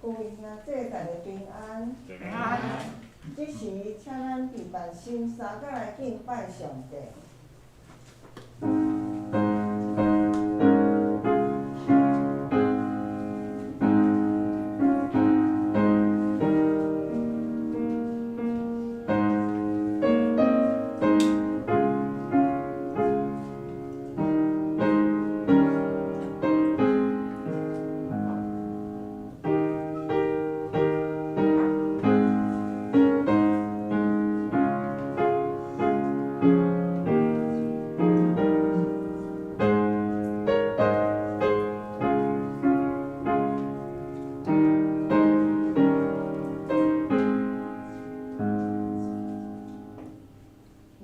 各位兄弟，大家平安。平安。这时，请咱伫万心三甲来敬拜上帝。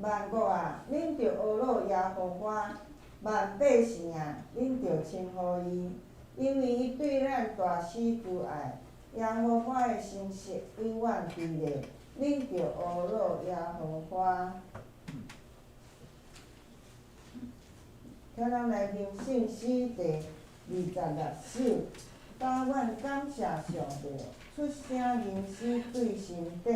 万国啊，恁着学乐耶和华；万百姓啊，恁着称呼伊，因为伊对咱大施慈爱。耶和华的信实永远伫咧，恁着学乐耶和华。请咱来念圣诗第26首。但愿感谢上帝，出声吟诗对神底。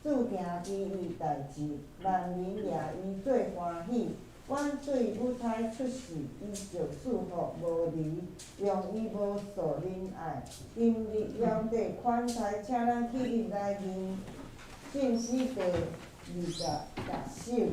注定伊为代志，万民也伊做欢喜。阮对舞台出世，伊就祝福无离，用伊无数仁爱，今日了得款待，请咱起立来念圣诗第26首。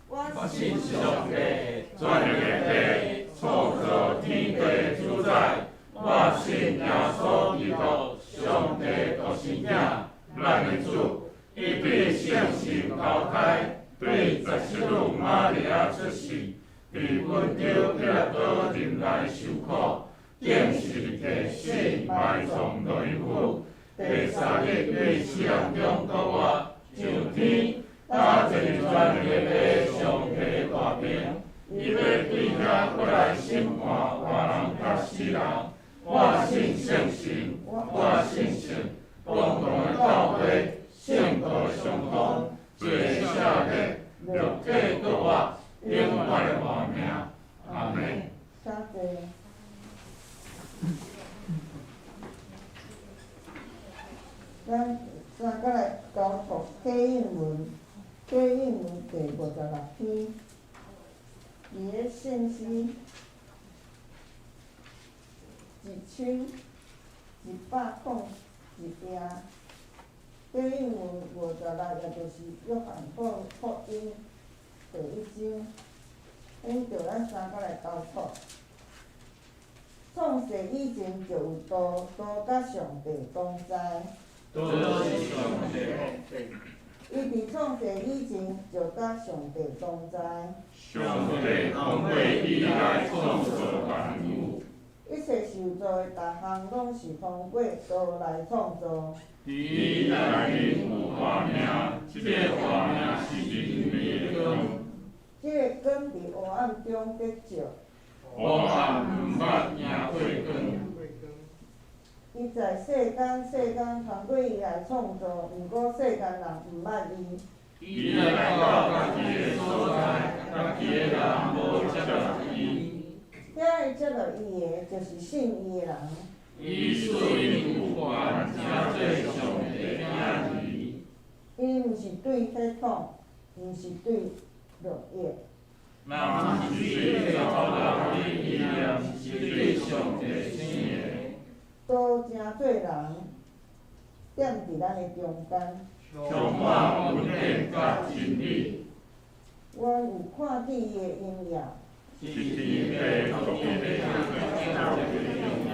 我信上帝，全能的创造天地主宰。我信耶稣基督，上帝独生子，咱的主，伊被圣神投胎，对17女玛利亚出世，被温州彼拉多任来受苦，定是摕死埋葬内府，第3日对死人中复活上天。他就是全能的上帝大名，伊要对遐过来审判活人甲死人。我信圣神，我信咱再来交读课应文，课应文第56篇，伊个信息1000，101页。课应文56也就是约翰福音第1章，因着咱三个来交读。创世以前就有道，道甲上帝同在。都是上帝。伊伫创世以前就甲上帝同在。上帝通过伊来创造万物。一切受造的逐项拢是通过道来创造。伊内面有活命，即个活命是人类的光。即个光伫黑暗中得照。黑暗毋捌赢过光。伊在世间通过伊来创造，毋过世间人毋捌伊。伊来到家己的所在，家己的人无接纳伊。遐会接纳伊的，就是信伊的人。伊顺应有权，正做上帝的囝儿。伊毋是对血统，毋是对落叶。嘛毋是对造人的力量，是对上帝生的。都正做人，踮伫咱的中间。充满稳定甲真理。阮有看见伊的应验。是天地独一的上帝的荣耀。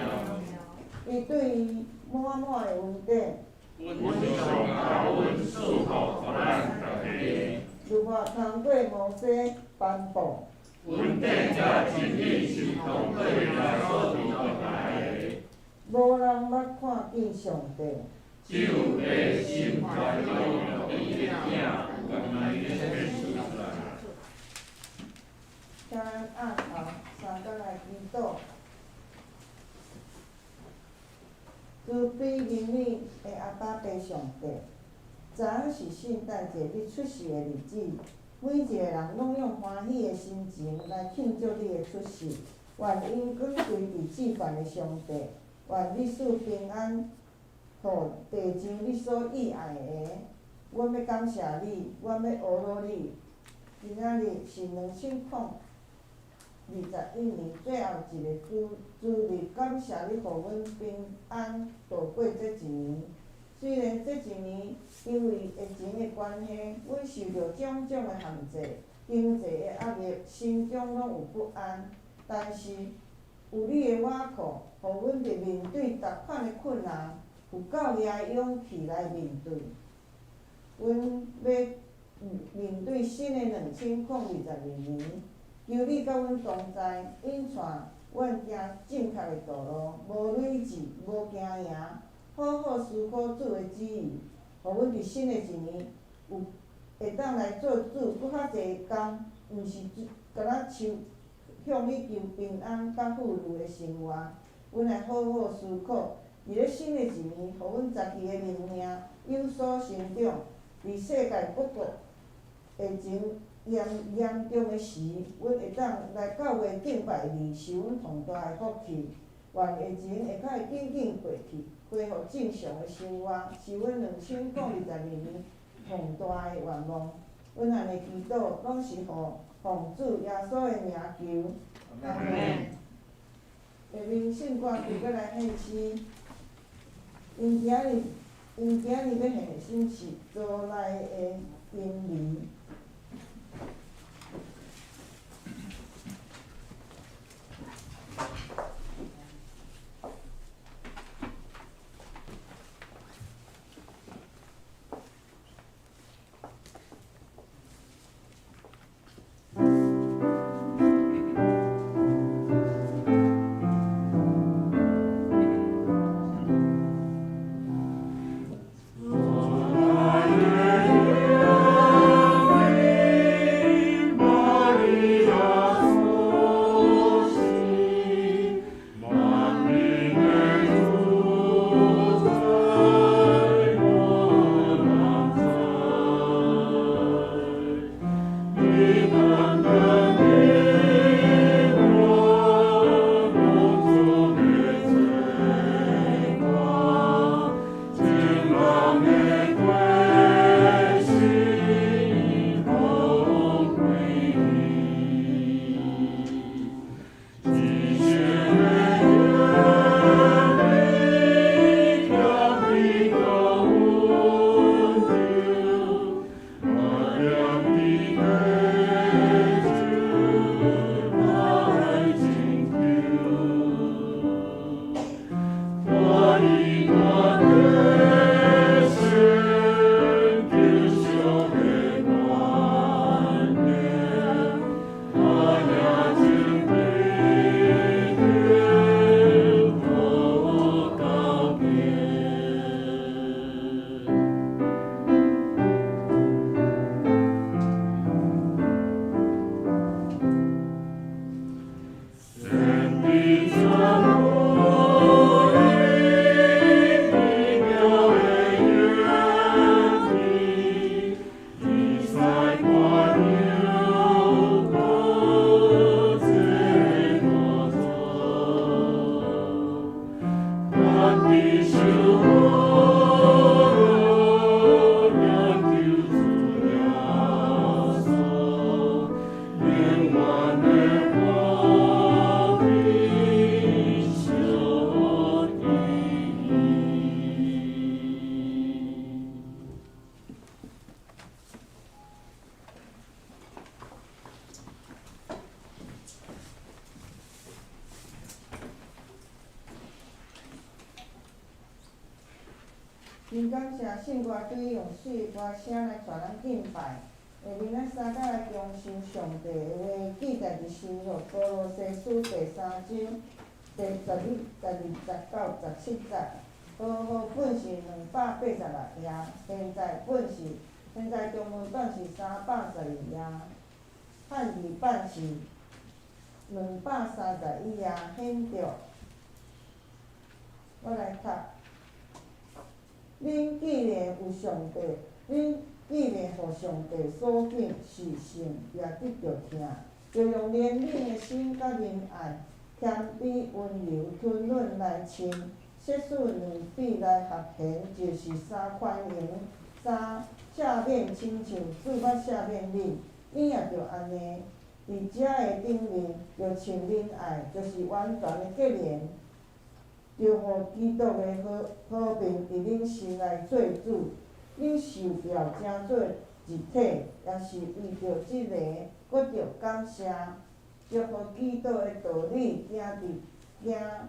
伊对伊满满的恩典。阮上高阮赐福互咱大家。如何通过摩西颁布？稳定甲真理是通过咱所传来的。无人捌看见上帝。只有内心传入伊的囝，把伊的生出来。请咱按头三个来祈祷。慈悲怜悯的阿爸爸上帝，昨昏是圣诞节你出世的日子，每一个人拢用欢喜的心情来庆祝你的出世。愿因光归伫至凡的上帝，愿你赐平安，互地上你所喜爱的。阮要感谢你，阮要学乐你。今仔日是2021年最后一个主日，感谢你，互阮平安度过这一年。虽然这一年因为疫情的关系，阮受到种种的限制，经济的压力，心中拢有不安。但是有你的瓦靠，互阮伫面对逐款的困难，有够爷的勇气来面对。阮要面对新的2022年，求你甲阮同在，引带阮行正确的道路，无累志，无惊赢，好好思考主的旨意，互阮伫新的一年有会当来做主搁较济工，毋是敢若向你求平安甲富裕的生活。阮来好好思考，伫咧新的一年，互阮家己的灵命有所成长。伫世界各国疫情严重的时，阮会当来教会敬拜你，是阮重大的福气。愿疫情会较会紧过去，恢复正常的生活，是阮2022年重大的愿望。阮安尼祈祷，拢是奉主耶稣的名求。阿门。下面圣歌就要来献诗，因今日要献的诗是做来的因离。我真感谢圣歌队用水歌声来带咱敬拜。下面咱三甲来恭信上帝的话，记载伫新约哥罗西书第3章第12、19、17节。好好本是286页，现在中文版是312页，汉语版是231页，显着。我来读。恁既然有上帝，恁既然互上帝所敬，是圣也得着听，就用怜悯的心甲仁爱、谦卑、温柔、吞忍来亲，设使两臂来合弦，就是3宽容、3赦免，亲像主捌赦免恁，恁也着安尼。伫遮个顶面，着穿仁爱，就是完全的结连。着互基督的和平伫恁心内做主，恁受表成做一体，也是为着即个，搁着感谢，着互基督的道理行伫逐样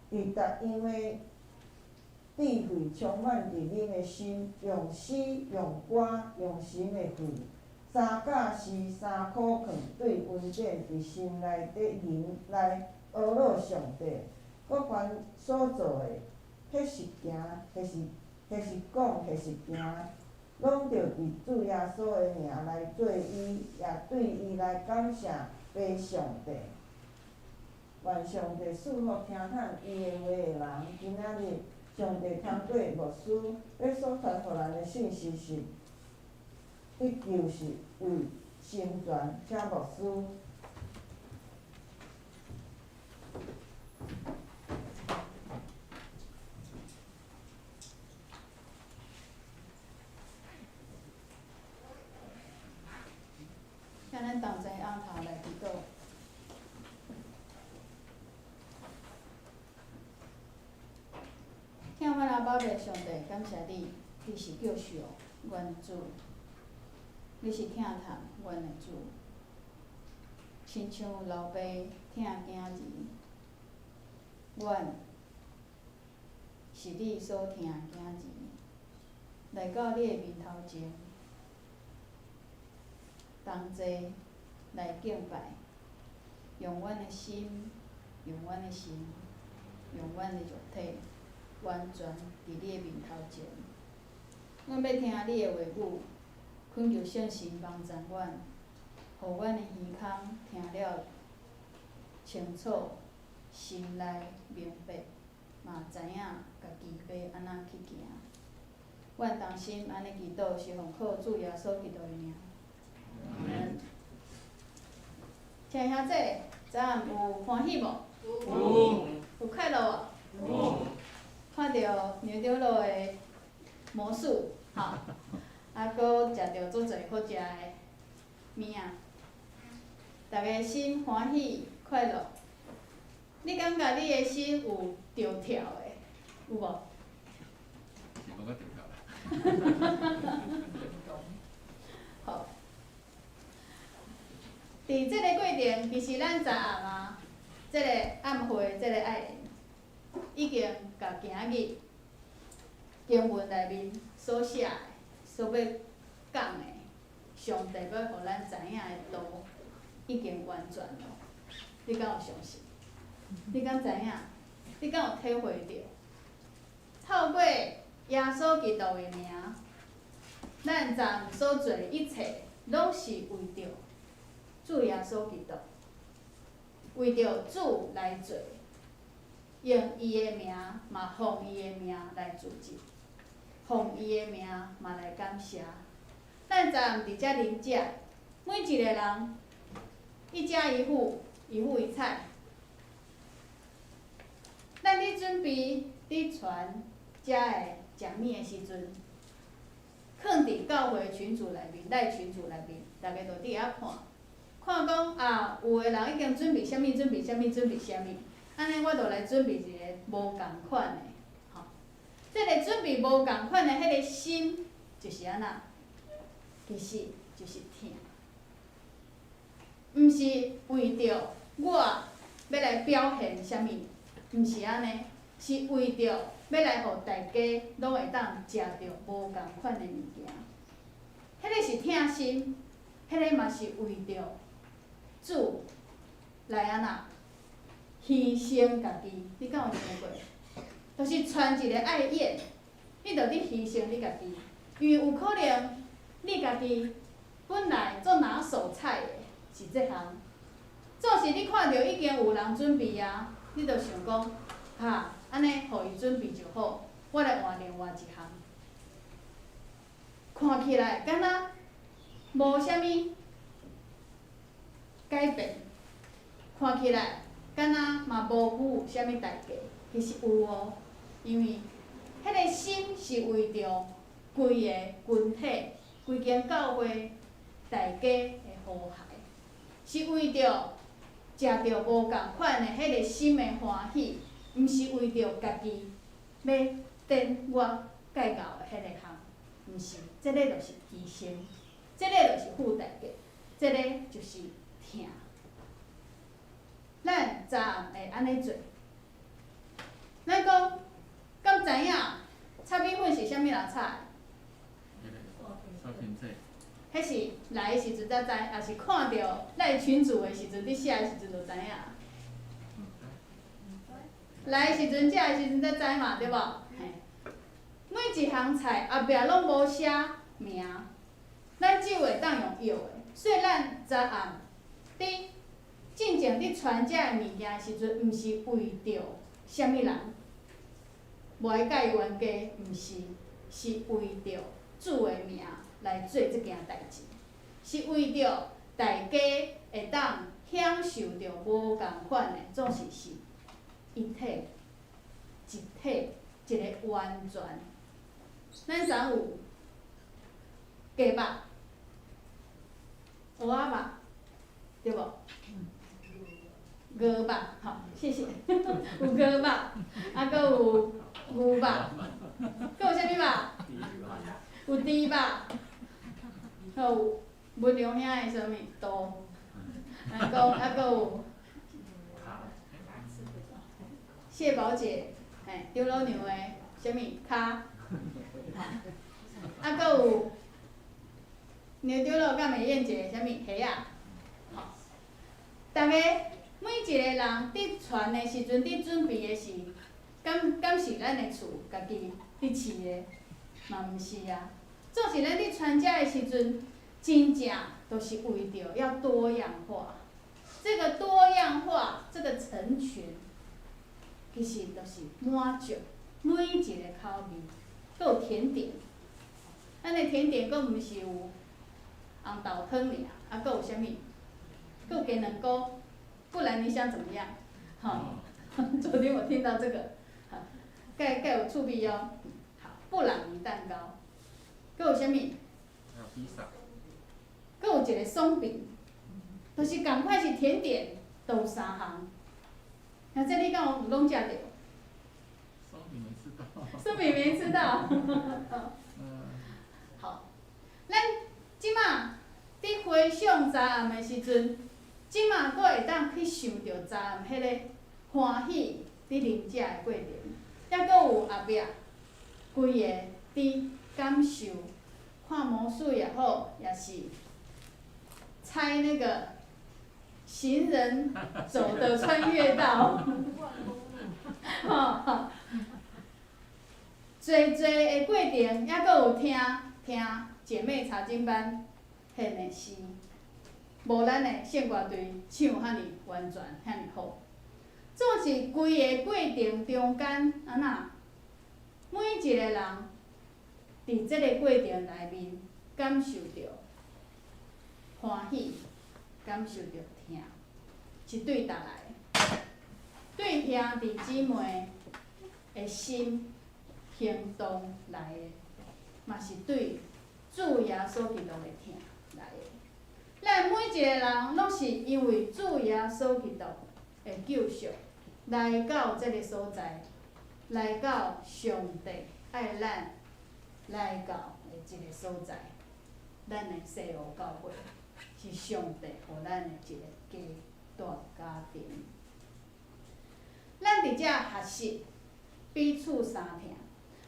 的智慧充满伫恁的心，用诗、用歌、用神的话，三假时3苦劝，对恩典伫心内底人来学乐上帝。各凡所做的，迄是行，迄是讲，迄是行，拢着伫主耶稣的名来做伊，也对伊来感谢拜上帝。愿上帝赐福听叹伊的话的人。今仔日上帝通过牧师要所传互咱的信息是，迄就是为成全，请牧师。请咱同齐昂头来祈祷。听阮阿宝贝上帝，感谢你，你是救赎阮主，你是疼痛阮的主，亲像老爸疼囝儿，阮是你所疼的囝儿，来到你的面头前。同齐来敬拜，用阮的心，用阮的心，用阮的肉体，完全伫你的面头前。阮要听你的话语，恳求圣神帮助阮，互阮的耳孔听了清楚，心内明白，嘛知影家己要安怎去行。阮同心安尼祈祷，是奉靠主耶稣基督的名。请兄姐，昨暗有欢喜无？有。有快乐无？有。看到牛长老的魔术，吼，搁食着足侪好食的物仔，大家心欢喜快乐。你感觉你的心有着跳的，有无？是无个着跳啦。好。伫即个过程，其实咱昨暗啊，即个暗会，即个爱已经甲今日经文内面所写的、所要讲的，上帝要互咱知影的道，已经完全了。你敢有相信？你敢知影？你敢有体会到？透过耶稣基督的名，咱昨暗所做一切，拢是为着主耶稣基督，为着主来做，用伊的名，嘛奉伊的名来自治，奉伊的名嘛来感谢。咱昨暗伫遮临食，每一个人一家一户，一户一菜。咱伫准备伫传遮的食物的时阵，放伫教会群组内面、赖群组内面，大家就伫遐看。看讲啊，有个人已经准备啥物，准备啥物，准备啥物，安尼我就来准备一个无共款的，吼。即个准备无共款的迄个心，就是安那，其实就是疼，毋是为着我要来表现啥物，毋是安尼，是为着要来互大家拢会当食着无共款的物件。迄个是疼心，迄个嘛是为着主来安那牺牲家己。你敢有听过？就是传一个爱宴，你着你牺牲你家己，因为有可能你家己本来做拿手菜的是这项，做是你看到已经有人准备啊，你着想讲，哈，安尼互伊准备就好，我来换另外一项。看起来敢若无啥物改变，看起来敢若嘛无付啥物代价，其实有哦，因为迄个心是为着规个群体、规间教会大家的和谐，是为着食着无共款的迄个心的欢喜，毋是为着家己要等我介绍的迄个项，毋是，即个就是牺牲，即个就是付代价，即个就是疼。咱昨暗会安尼做，咱讲，敢知影炒米粉是啥物人炒的？小品质。迄是来的时阵才知，也是看到咱群主的时阵，伫写的时阵就知影。来的时阵，食的时阵才知嘛，对无？嘿，每一项菜后壁拢无写名，咱只会当用药的，所以咱昨暗伫进前伫传这个物件的时阵，毋是为着啥物人，无爱甲伊冤家，毋是，是为着主的名来做即件代志，是为着大家会当享受着无共款的，总是一体、一体、一个完全。咱昨有鸡肉、蚵仔肉，对无？鹅肉，好，谢谢。有鹅肉，啊，搁有牛肉，搁有啥物肉？有猪肉，还有文良兄的啥物刀，啊，搁有谢宝姐，嘿，张老娘的啥物骹，啊，搁有牛张老甲美燕姐的啥物虾啊，好，逐个每一个人伫传的时阵，伫准备的是，敢是咱的厝家己伫饲的，嘛毋是啊。总是咱伫传家的时阵，真正都是为着要多样化。这个多样化，这个成群，其实就是满足每一个口味。搁有甜点，咱的甜点搁毋是有红豆汤尔，啊，搁有啥物？搁有鸡卵糕，不然你想怎么样？哈，昨天我听到这个，哈，盖有醋鼻哦，好，布朗尼蛋糕。搁有啥物？还有披萨。搁有一个松饼，就是共款是甜点，都有3项。那这你敢有拢食着？松饼没吃到。松饼没吃到。好，咱即马伫回想昨暗的时阵，即马佫会当去想着昨暗迄个欢喜伫啉食的过程，抑佫有后壁规个伫感受。看魔术也好，也是猜那个行人走的穿越道，哈，侪的过程，抑佫有听姐妹查经班献的诗，无咱的献歌队唱遐尼完全遐尼好，总是规个过程中间安那，每一个人。伫即个过程内面，感受着欢喜，感受着疼，是对逐个，对兄弟姊妹的心行动来的，嘛是对主耶稣基督的疼来的。咱每一个人拢是因为主耶稣基督的救赎，来到即个所在，来到上帝爱咱。来到的一个所在，咱的西湖教会是上帝互咱的一个大家庭。咱伫遮学习，彼此相听，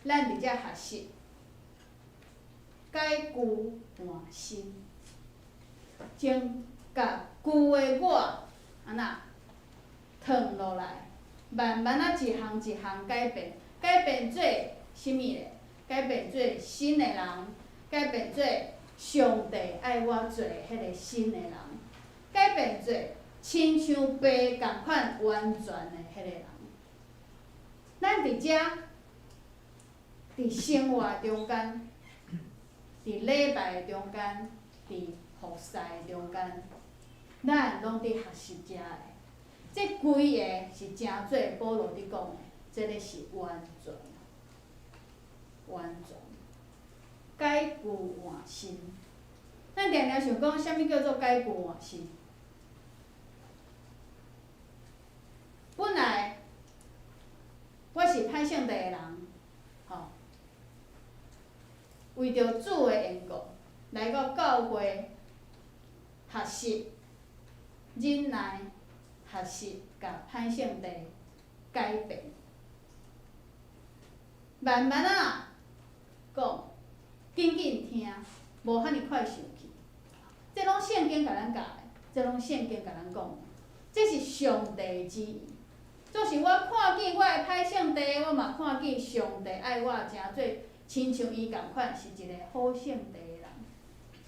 咱伫遮学习，解句换新，将甲句的我安那腾落来，慢慢啊一项一项改变，改变做啥物咧？改变做新的人，改变做上帝爱我做迄个新的人，改变做亲像爸共款完全的迄个人。咱伫遮，伫生活中间，伫礼拜中间，伫服侍中间，咱拢伫学习遮的。这几个是真做保罗伫讲的，这个是完全，完全改句换新。咱常常想讲，啥物叫做改句换新？本来我是歹性地的人，吼，为着主的缘故，来到教会学习忍耐，学习甲歹性地改变，慢慢啊讲，紧紧听，无遐尼快生气。这拢圣经甲咱教的，这拢圣经甲咱讲的，这是上帝旨意。就是我看见我的歹性地，我嘛看见上帝爱我诚做亲像伊共款，是一个好性地的人。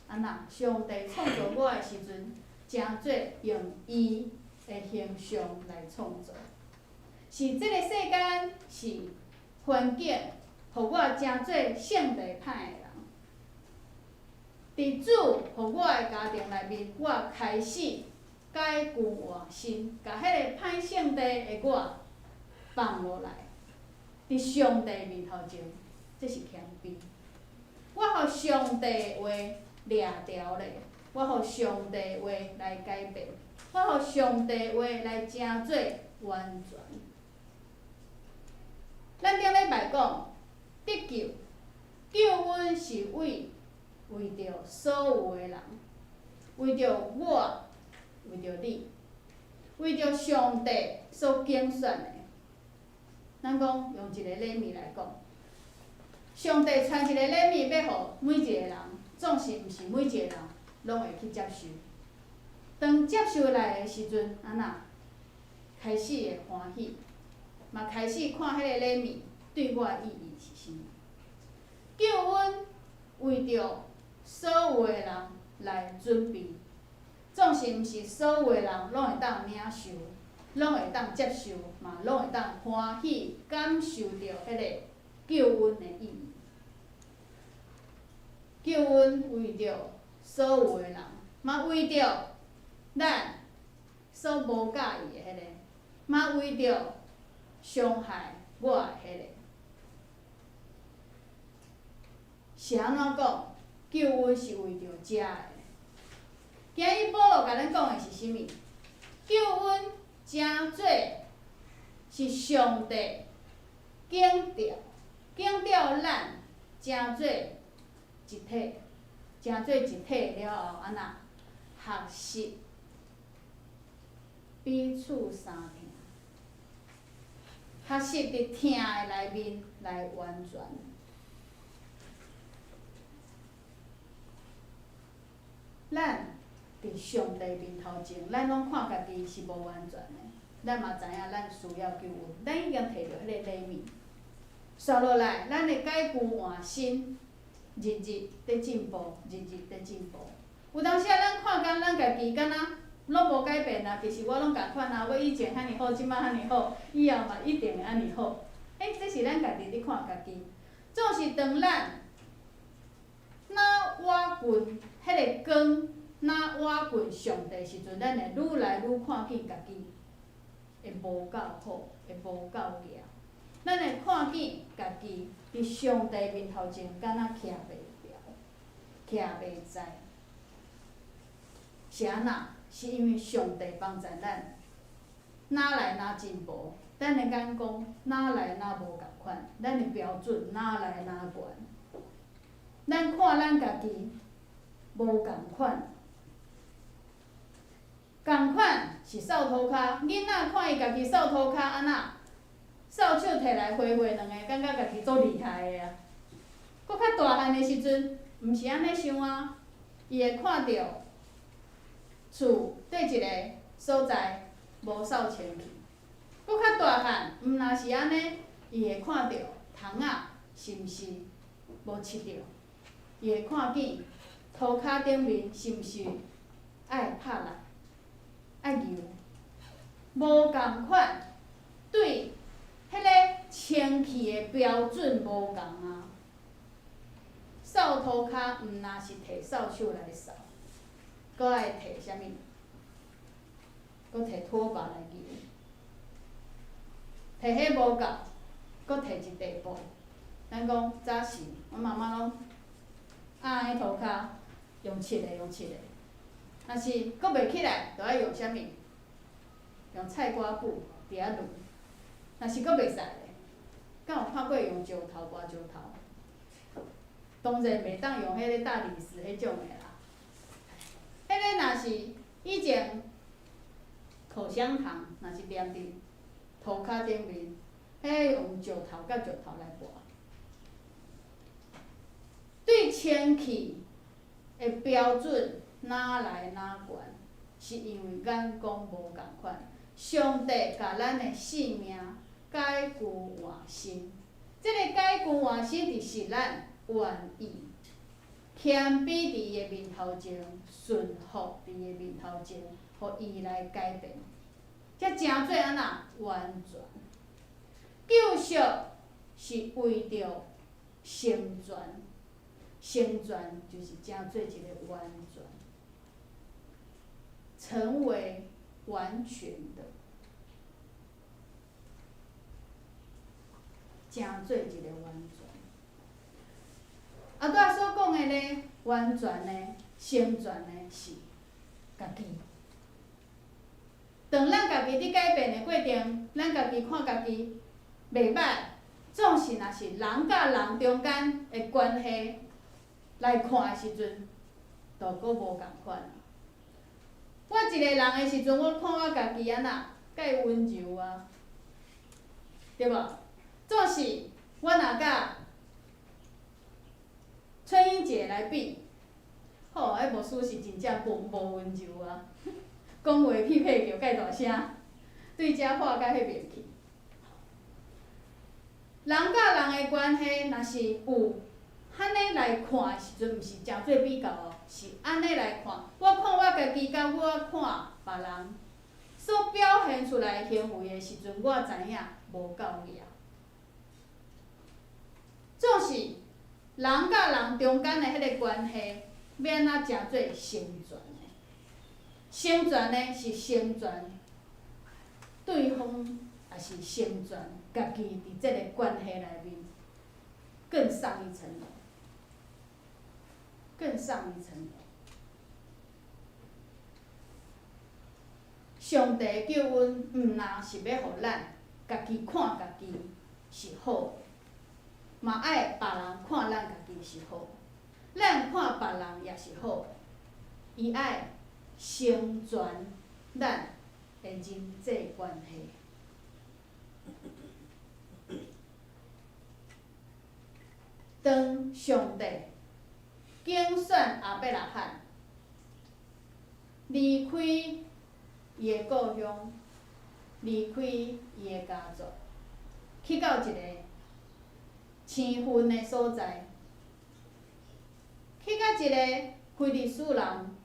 安那，上帝创造我的时阵，诚做用伊的形象来创造。是这个世间是环境，互我诚做性地歹的人。伫主互我的家庭内面，我开始改句换新，甲迄个歹性地的我放落来，伫上帝面头前，这是谦卑。我互上帝的话掠条咧，我互上帝的话来改变，我互上帝的话来诚做完全。咱顶礼拜讲得救，救恩是为着所有的人，为着我，为着你，为着上帝所拣选的。咱讲用一个礼物来讲，上帝传一个礼物要互每一个人，总是毋是每一个人拢会去接受。当接受来的时阵，安那开始会欢喜，嘛开始看迄个礼物对我的意义是啥物。救恩为着所有的人来准备，总是毋是所有的人拢会当领受，拢会当接受，嘛拢会当欢喜感受到迄个救恩的意义。救恩为着所有的人，嘛为着咱所无介意的迄个，嘛为着伤害我的迄个。是安怎讲？救恩是为着遮的。今日保罗甲咱讲的是啥物？救恩诚做是上帝拣着咱，诚做一体，诚做一体了后，安那学习彼此相听，学习伫听的内面来完全。咱伫上帝面头前，咱拢看家己是无完全的，咱嘛知影咱需要救恩，咱已经摕到迄个礼物。刷落来，咱的改句换新，日日在进步，日日在进步。有当时咱看干咱家己敢若拢无改变啊，其实我拢共款啊，我以前遐尼好，即摆遐尼好，以后嘛一定会安尼好。这是咱家己咧看家己。总是当咱若活近迄个光，若活近上帝时阵，咱会愈来愈看见家己会无够好，会无够厉。咱会看见家己伫上帝面头前，敢若徛袂牢，徛袂在。是安那？是因为上帝帮助咱，哪来哪进步。咱的眼光哪来哪无共款，咱的标准哪来哪悬。咱看咱家己无共款，共款是扫涂骹，囡仔看伊家己扫涂骹安那，扫帚摕来挥挥两个，感觉家己足厉害的啊。搁较大汉的时阵，毋是安尼想啊，伊会看到厝对一个所在无扫清气。搁较大汉，毋若是安尼，伊会看到窗仔是毋是无拭着，伊会看见涂骹顶面是毋是爱拍落、爱油。无共款，对迄个清气的标准无共啊。扫涂骹毋若是摕扫帚来扫，搁爱摕啥物？搁摕拖把来油。摕迄无够，搁摕一块布。咱讲早时，阮妈妈拢按迄涂骹用拭的，若是搁袂起来，就爱用啥物？用菜瓜布伫遐撸。若是搁袂使咧，敢有看过用石头刮石头？当然袂当用迄个大理石迄种的啦。迄个若是以前口香糖，若是黏伫涂骹顶面，迄用石头甲石头来刮。对清气的标准哪来哪悬，是因为咱讲无共款。上帝甲咱的性命改旧换新，即个改旧换新就是咱愿意谦卑伫伊的面头前，顺服伫伊的面头前，互伊来改变，才真做安那完全。救赎是为着成全，成全就是真做一个完全，成为完全的，真做一个完全。拄仔所讲的呢，完全的、成全的是家己。当咱家己伫改变的过程，咱家己看家己袂歹，总是若是人甲人中间的关系来看的时阵，就搁无共款啊。我一个人的时阵，我看我家己安那，介温柔啊，对无？总是我若甲崔英姐来比，吼，迄无输是真正无温柔啊，讲话屁屁叫介大声，对遮话甲迄面去。人甲人的关系若是有安尼来看的时阵，毋是诚做比较哦，是安尼来看。我看我家己，甲我看别人所表现出来的行为的时阵，我知影无够额。总是人甲人中间的迄个关系，要安怎诚做成全的？成全的是成全对方，也是成全家己伫即个关系内面，更上一层楼。更上一层楼。上帝叫阮，毋若是要互咱家己看家己是好的，嘛爱别人看咱家己是好的，咱看别人也是好的。伊爱成全咱的人际关系。当上帝拣选亚伯拉罕离开伊的故乡，离开伊的家族，去到一个青云的所在，去到一个非利士人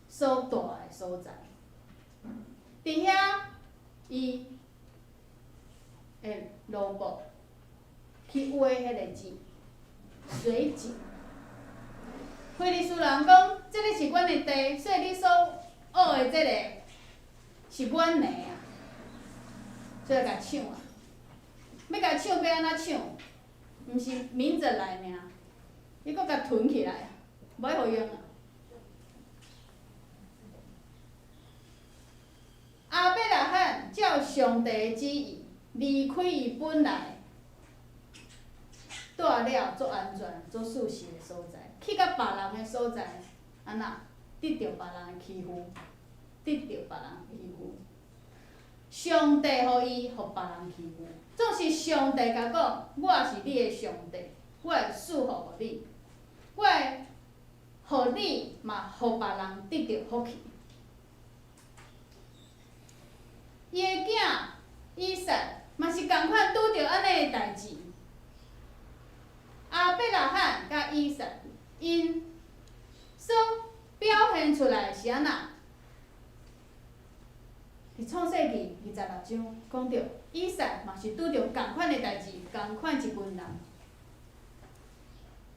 所住的所在。伫遐，伊会萝卜去挖迄个井，水井。非利士人讲，即个是阮的地，所以你所学的即个是阮的啊，所以甲抢啊！要甲抢要安怎抢？毋是明着来尔，伊搁甲囤起来啊，无互用啊。亚伯拉罕照上帝的旨意，离开伊本来住了足安全、足舒适的所在，去到别人的所在，安那得着别人的欺负，得着别人的欺负。上帝互伊互别人欺负，总是上帝甲讲，我是你的上帝，我会赐福互你，我会互你嘛，互别人得到福气。伊的囝以撒嘛是共款拄着安尼的代志。亚伯拉罕甲以撒，因所表现出来是安那？伫创世纪26章讲着，以撒嘛是拄着共款的代志，共款一群人，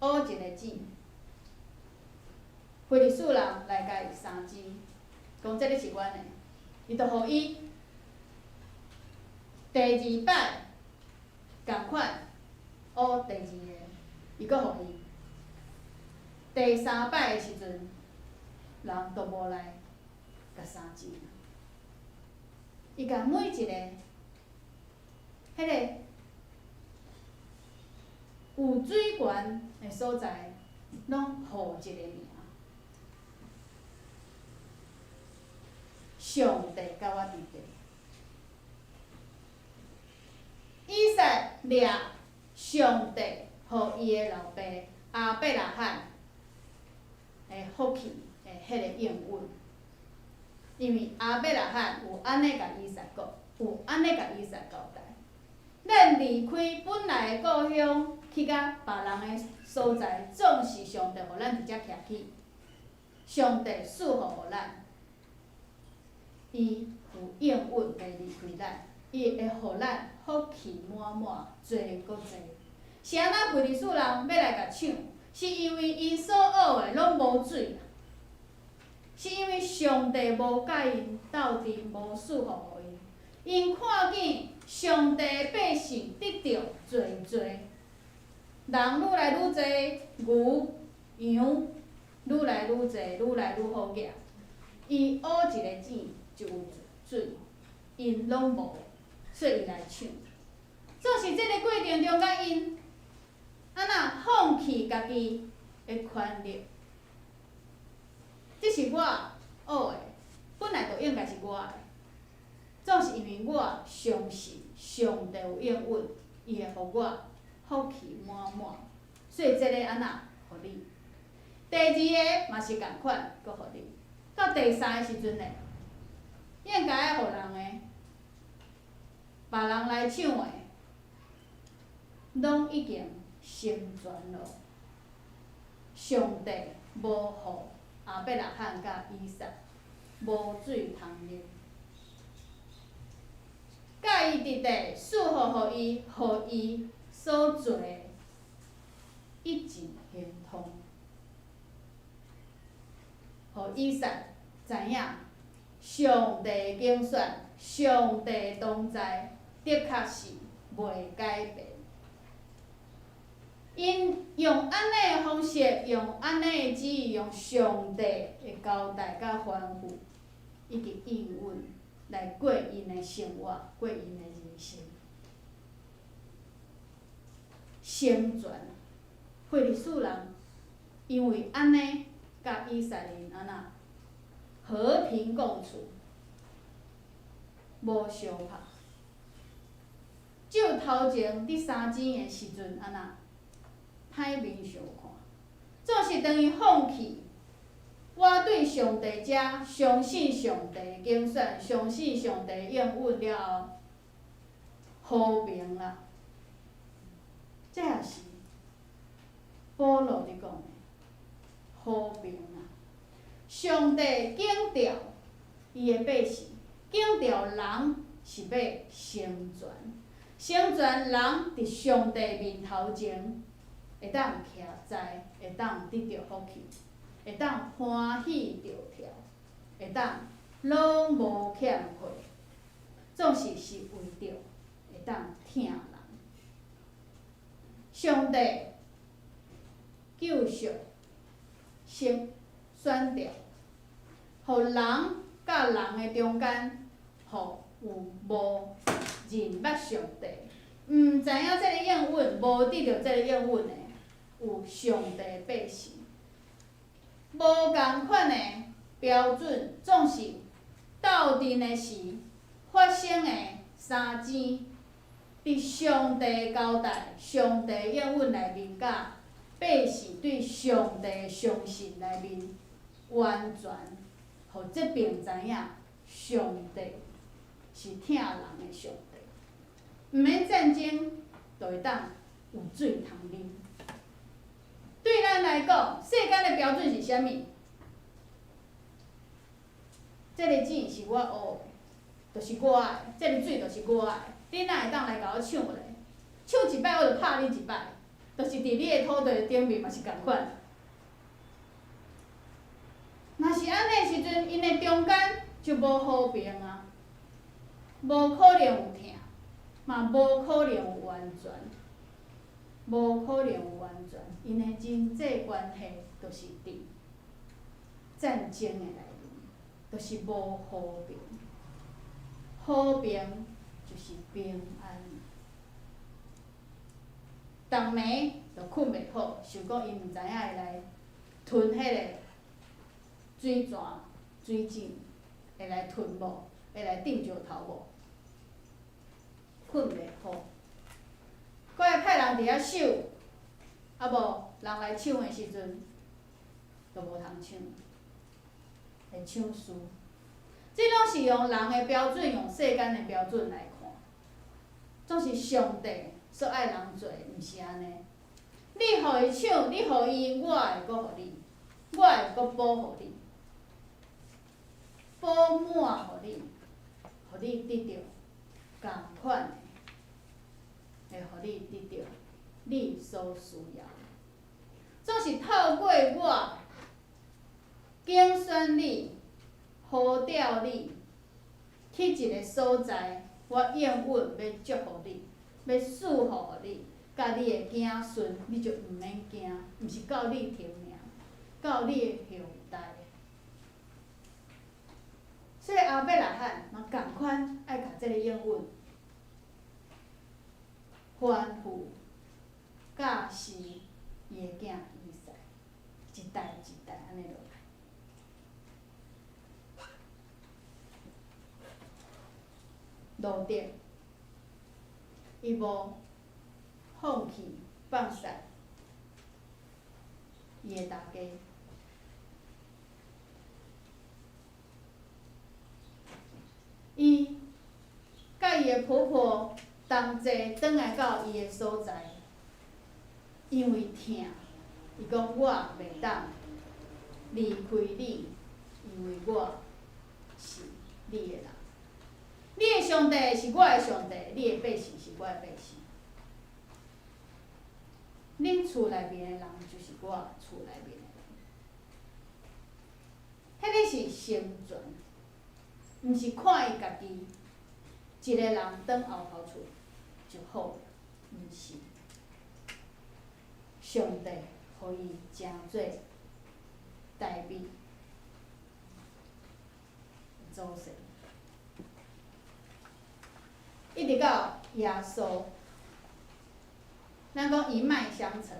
乌一个子，非利士人来甲伊相争，讲这个是阮的，伊就互伊第二摆共款乌第二个，伊阁互伊第三摆的时阵，人都无来甲相争。伊甲每一个，迄个有水源的所在，拢互一个名。上帝甲我伫地。以撒掠上帝互伊的老爸亚伯拉罕的福气的迄个应允。因为亚伯拉罕有安尼甲以撒讲，有安尼甲以撒交代：咱离开本来的故乡，去甲别人的所在，总是上帝互咱伫遮徛起。上帝赐福互咱，伊有应允袂离开咱，伊会互咱福气满满，多搁多。是安那非利士人要来甲抢，是因为因所学的拢无水。是因为上帝无甲因斗阵，无赐福互因。因看见上帝的百姓得到侪侪，人愈来愈侪，牛羊愈来愈侪，愈来愈好养。伊乌一个井就有水，因拢无，所以伊来抢。总是即个过程中，甲因安那放弃家己的权利。这是我学的，本来就应该是我的，总是因为我相信上帝有应允，伊会互我福气满满，所以这个安那互你。第二个嘛是共款，搁互你。到第三个时阵呢，应该爱互人的，别人来抢的，拢已经成全了。上帝无互亚伯拉罕甲以撒无水通啉，甲伊伫地赐福互伊，互伊所做的一尽亨通，互以撒知影上帝竞选，上帝同在，的确是袂改变。因用安尼的方式，用安尼的旨意，用上帝的交代甲吩咐，以及应允来过因的生活，过因的人生。成全非利士人，因为安尼甲以色列人安那和平共处，无相拍。只有头前伫相争的时阵安那。歹面相看，总是等于放弃。我对上帝遮相信上帝的竞选，相信上帝应允了后，和平啦。这也是保罗伫讲的和平啦。上帝警调伊的百姓，警调人是要成全，成全人伫上帝面头前。会当徛在，会当得到福气，会当欢喜着跳，会当拢无欠亏，总是为着会当疼人。上帝救赎先选择，互人甲人的中间，互有无认捌上帝，毋知影这个应允，无得到这个应允的。有上帝的百姓，无共款的标准，总是斗阵的时，发生的三件，伫上帝交代、上帝应允内面，甲百姓对上帝的相信内面，完全，互这边知影，上帝是疼人的上帝。毋免战争，就会当有水通啉。对咱来讲，世间的标准是啥物？这个钱是我学的，就是我的；这个水就是我的。你哪会当来甲我抢咧？抢一摆我就拍你一摆，就是伫你的土地顶面嘛是共款。若是安尼时阵，因的中间就无和平啊，无可能有疼，嘛无可能有完全，无可能有完全。因的人际关系就是伫战争的内面，就是无和平。和平就是平安。逐暝就困袂好，想讲伊毋知影会来吞迄个水泉、水井，会来吞无？会来顶石头无？困袂好。搁会派人伫遐守，啊无人来抢的时阵，就无通抢，会抢输。这拢是用人的标准，用世间的标准来看，总是上帝所爱人做，毋是安尼。你互伊抢，你互伊，我会阁互你，我会阁保护你，饱满互你，互你得到共款的，会互你得到你所需要的。总是透过我竞选你。呼召你去一个所在，我应允要祝福你，要祝福你，甲你的子孙，你就毋免惊，毋是到你天命，到你的后代。所以后尾来汉嘛共款爱甲即个应允吩咐教示伊的囝以赛，一代一代安尼落来。路德，伊无放弃放杀伊的大家，伊甲伊的婆婆同齐转来到伊的所在，因为疼，伊讲我袂当离开你，因为我是你的人。你的上帝是我的上帝，你的百姓是我的百姓。恁厝内面的人就是我厝内面的人。迄个是生存，毋是看伊家己一个人转后头厝就好了，毋是。上帝互伊诚做代笔祖先。一直到耶稣，咱讲一脉相承。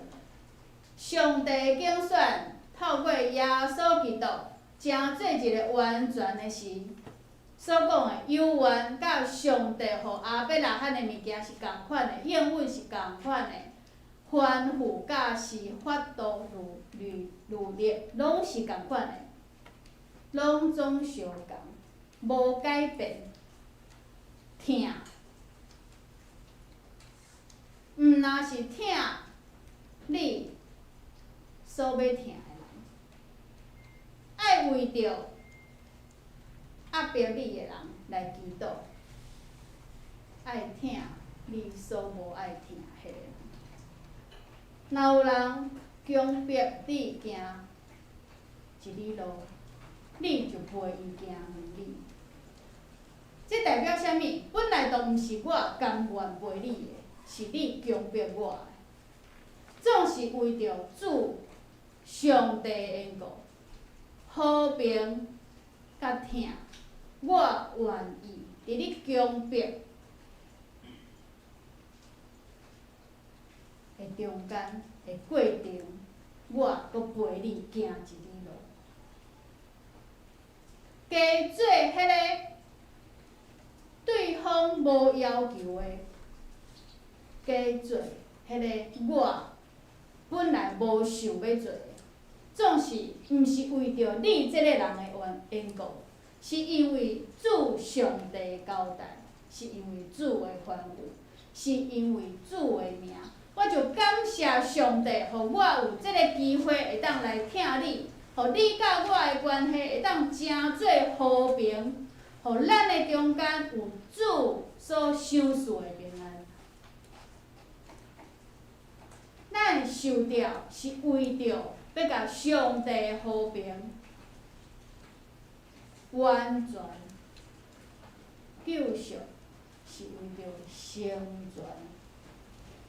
上帝竞选透过耶稣基督，诚做一个完全的神。所讲的有缘甲上帝互亚伯拉罕的物件是共款的，应允是共款的，吩咐教示法度律例，拢是共款的，拢总相共，无改变。疼。毋若是疼你所要疼的人，爱为着压迫你的人来祈祷，爱疼你所无爱疼迄个人。若有人强迫你行一里路，你就陪伊行2里。这代表啥物？本来就毋是我甘愿陪你的。是你强迫我的，总是为着主上帝的缘故，和平甲疼，我愿意伫你强迫的中间的过程，我阁陪你行1里路，加做迄个往无要求的加做迄个我本来无想要做的，总是毋是为着你即个人的缘故，是因为主上帝交代，是因为主的吩咐，是因为主的名。我就感谢上帝，互我有即个机会会当来听你，互你甲我的关系会当真做和平，互咱的中间有主所赏赐的平安。咱受着是为着要甲上帝的和平完全救赎，是为着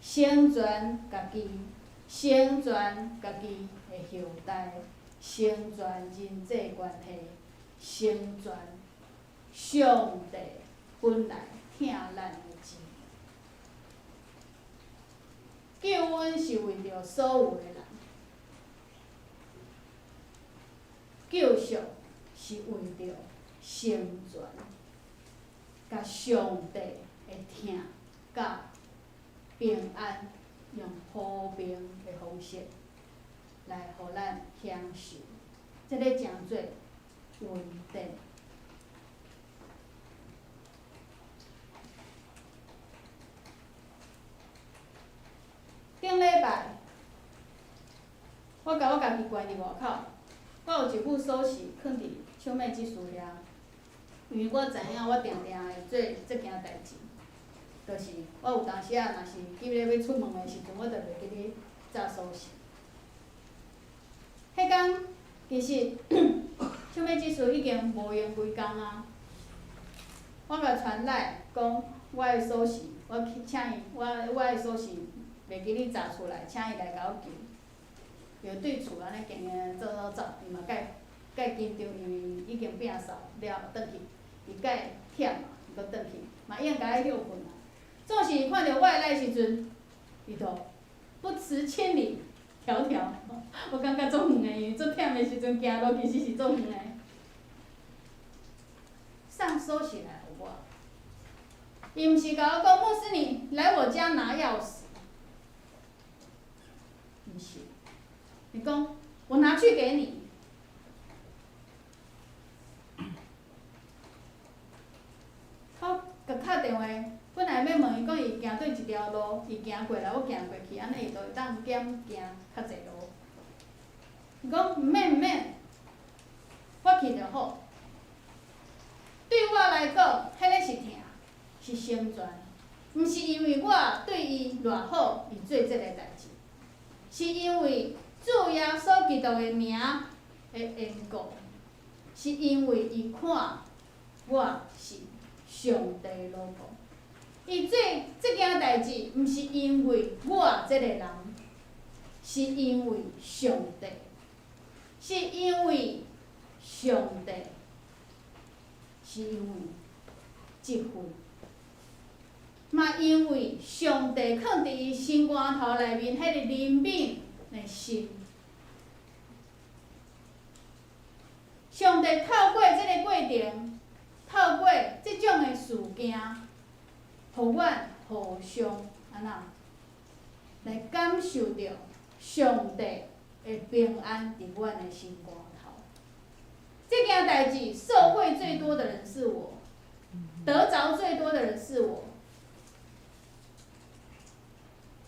成全家己，成全家己的后代，成全人际关系，成全上帝本来疼咱的旨意。救恩是为着所有的人，救赎是为着成全，甲上帝的疼，甲平安，用和平的方式来互咱享受，这个诚做稳定。顶礼拜，我甲我家己关伫外口，我有一副锁匙囥伫小妹即厝遐，因为我知影我定定会做即件代志。就是我有当时啊，若是记咧要出门的时阵，我就袂记咧插锁匙。迄天其实小妹即阵已经无用几工啊，我甲传来讲我的锁匙，我去请伊，我的锁匙袂记咧插出来，请伊来甲我救。就对厝安尼行行走，伊嘛介紧张，因为已经摒扫了转去，伊介忝嘛，伊搁转去，嘛已经甲伊休困啊。总是看到我会来时阵，伊就不辞千里迢迢，我感觉足远的，因为足忝的时阵行路其实是足远的。送锁匙来互我，伊毋是甲我讲，牧师你来我家拿钥匙，毋是，你讲我拿去给你。我甲敲电话。本来要问伊讲，伊行对一条路，伊行过来，我行过去，安尼伊就会当减行较济路。伊讲毋免，我去就好。对我来讲，迄个是疼，是成全，毋是因为我对伊偌好，伊做即个代志，是因为主耶稣基督的名的缘故，是因为伊看我是上帝的老公。伊做即件代志，毋是因为我即个人，是因为上帝，是因为上帝，是因为即份，嘛因为上帝放伫伊心肝头内面迄个怜悯的心。上帝透过即个过程，透过即种的事件。互阮互相安那来感受着上帝的平安伫阮的心肝头。这件代志受惠最多的人是我，得着最多的人是我。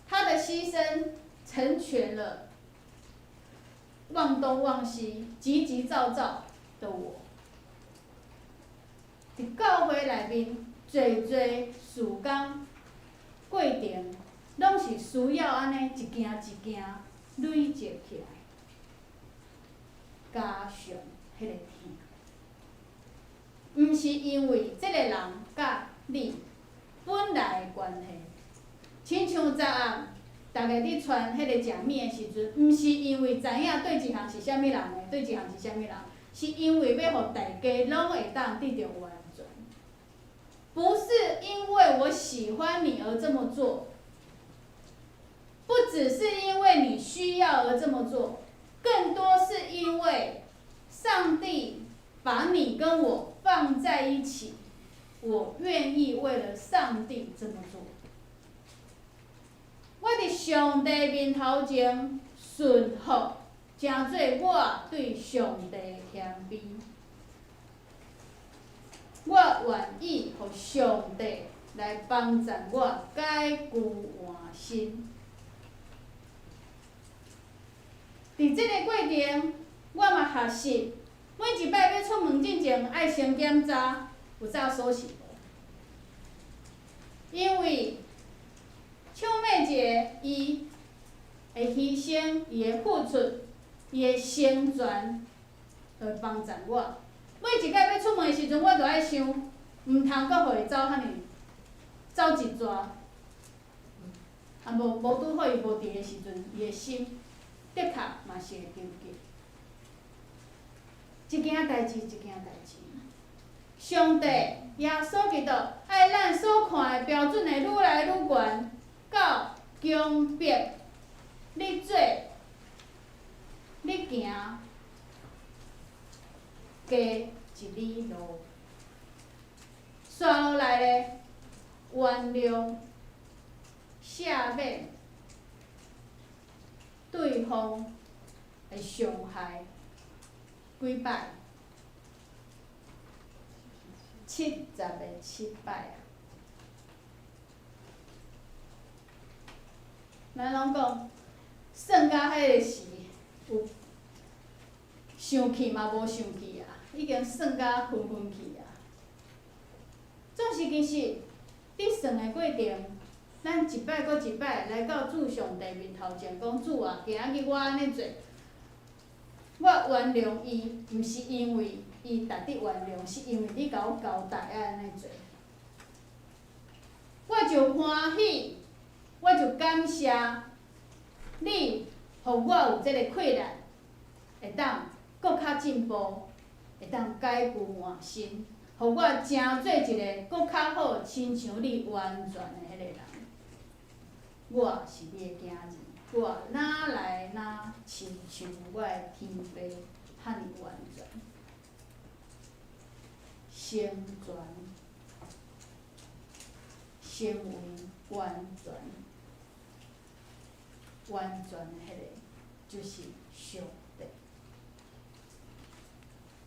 他的牺牲成全了忘东忘西、急急躁躁的我。伫教会内面。侪事工过程，拢是需要安尼一件一件累积起来，加上迄个疼。毋是因为即个人甲你本来的关系，亲像昨暗大家伫传迄个食物的时阵，毋是因为知影对一项是啥物人的，对一项是啥物人，是因为要互大家拢会当得到完全。不是因为我喜欢你而这么做，不只是因为你需要而这么做，更多是因为上帝把你跟我放在一起，我愿意为了上帝这么做。我伫上帝面头前顺服，诚做我对上帝谦卑。我愿意互上帝来帮助我解旧换新。伫即个过程，我嘛学习，每一摆要出门之前爱先检查有啥锁匙无，因为唱妹姐伊会牺牲，伊会付出，伊会成全，会帮助我。每一摆要出门的时阵，我就爱想，毋通阁互伊走遐尼，走一逝，啊无拄好伊无伫的时阵，伊的心的确嘛是会纠结。一件代志一件代志，上帝耶稣基督爱咱所看的标准会愈来愈悬，到强迫你做，你行加一里路。刷落来咧，原谅、赦免对方的伤害，几摆？70个7摆啊！咱拢讲，算到迄个时，有生气嘛无生气啊，已经算到昏昏去啊。总是其实，伫算的过程，咱一摆搁一摆来到主上帝面头前，讲主啊，今日我安尼做，我原谅伊，毋是因为伊值得原谅，是因为你甲我交代爱安尼做。我就欢喜，我就感谢你，互我有即个困难，会当搁较进步，会当解旧换新，互我成做一个搁较好，亲像你完全的迄个人。我是你的囝儿，我哪来哪亲像我的天父遐尼完全，成全，成为完全的迄个，就是上帝。